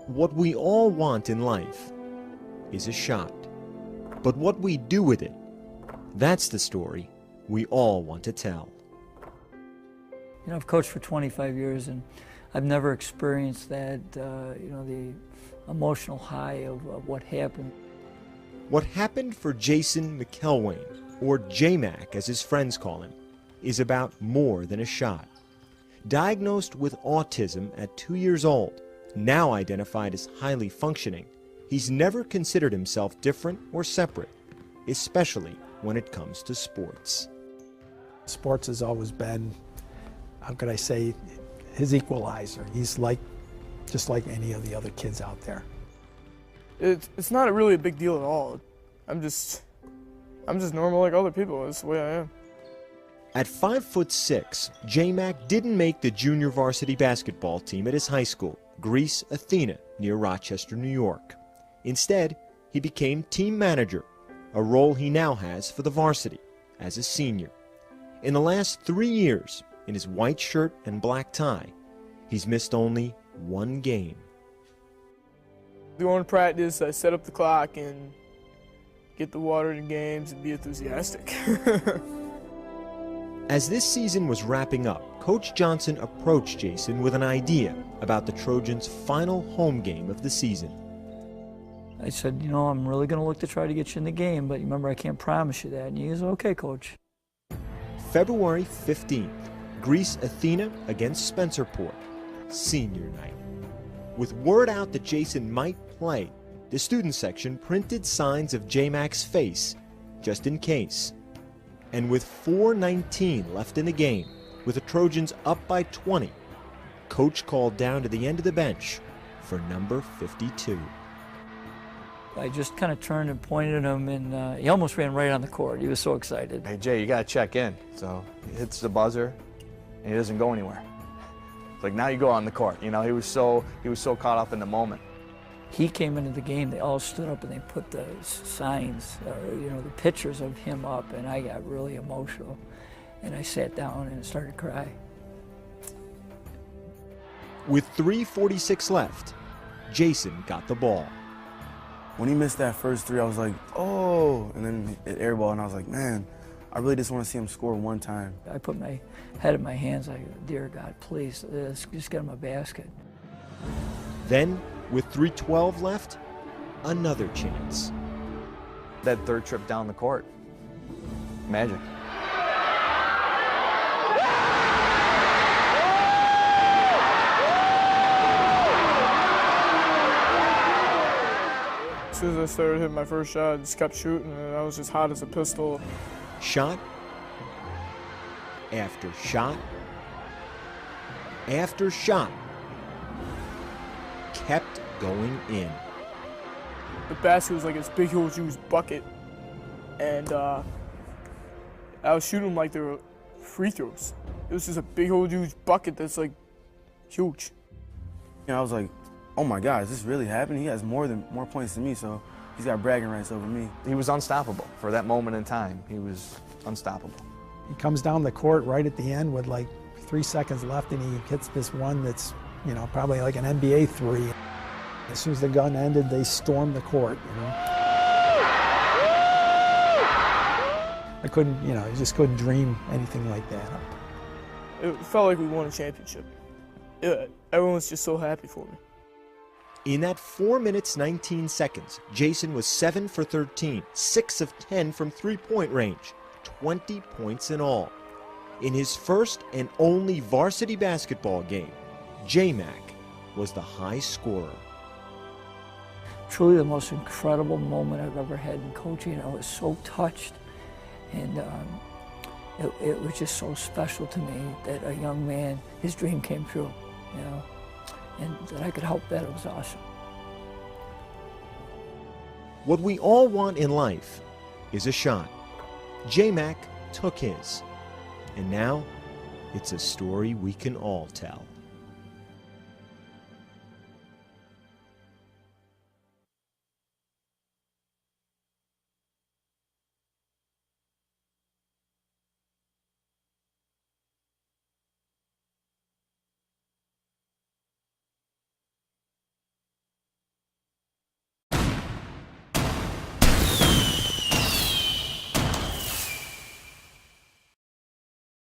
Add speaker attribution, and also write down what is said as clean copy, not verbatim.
Speaker 1: What we all want in life is a shot. But what we do with it, that's the story we all want to tell.
Speaker 2: You know, I've coached for 25 years and I've never experienced that, you know, the emotional high of what happened.
Speaker 1: What happened for Jason McElwain, or J-Mac as his friends call him, is about more than a shot. Diagnosed with autism at 2 years old, now identified as highly functioning, he's never considered himself different or separate, especially when it comes to sports.
Speaker 3: Sports has always been, how could I say, his equalizer. He's just like any of the other kids out there.
Speaker 4: It's not really a big deal at all. I'm just normal like other people. That's the way I am.
Speaker 1: At 5'6", J-Mac didn't make the junior varsity basketball team at his high school, Greece Athena, near Rochester, New York. Instead, he became team manager, a role he now has for the varsity as a senior. In the last 3 years, in his white shirt and black tie, he's missed only one game.
Speaker 4: Go to practice, I set up the clock and get the water in games and be enthusiastic.
Speaker 1: As this season was wrapping up, Coach Johnson approached Jason with an idea about the Trojans' final home game of the season.
Speaker 2: I said, you know, I'm really going to look to try to get you in the game, but remember, I can't promise you that. And he goes, okay, Coach.
Speaker 1: February 15th, Greece Athena against Spencerport, senior night. With word out that Jason might play, the student section printed signs of J-Mac's face, just in case. And with 4:19 left in the game, with the Trojans up by 20, Coach called down to the end of the bench for number 52.
Speaker 2: I just kind of turned and pointed at him, and he almost ran right on the court. He was so excited.
Speaker 5: Hey, Jay, you got to check in. So he hits the buzzer, and he doesn't go anywhere. It's like, now you go on the court. You know, he was so caught up in the moment.
Speaker 2: He came into the game, they all stood up and they put the signs, you know, the pictures of him up, and I got really emotional. And I sat down and started to cry.
Speaker 1: With 3:46 left, Jason got the ball.
Speaker 6: When he missed that first three, I was like, oh, and then it airball, and I was like, man, I really just want to see him score one time. I
Speaker 2: put my head in my hands, like, dear God, please, just get him a basket.
Speaker 1: Then, with 3:12 left, another chance.
Speaker 5: That third trip down the court, magic.
Speaker 4: As soon as I started hitting my first shot, I just kept shooting, and I was just hot as a pistol.
Speaker 1: Shot after shot after shot kept going in.
Speaker 4: The basket was like this big, huge bucket, and I was shooting them like they were free throws. It was just a big, huge bucket that's like huge.
Speaker 6: You know, I was like, oh my God, is this really happening? He has more points than me, so he's got bragging rights over me.
Speaker 5: He was unstoppable for that moment in time. He was unstoppable.
Speaker 3: He comes down the court right at the end with like 3 seconds left, and he hits this one that's, you know, probably like an NBA three. As soon as the gun ended, they stormed the court, you know. I couldn't, you know, I just couldn't dream anything like that.
Speaker 4: It felt like we won a championship. Everyone was just so happy for me.
Speaker 1: In that 4 minutes, 19 seconds, Jason was 7 for 13, 6 of 10 from three-point range, 20 points in all. In his first and only varsity basketball game, J-Mac was the high scorer.
Speaker 2: Truly the most incredible moment I've ever had in coaching. I was so touched, and it was just so special to me that a young man, his dream came true, you know, and that I could help that. It was awesome.
Speaker 1: What we all want in life is a shot. J-Mac took his, and now it's a story we can all tell.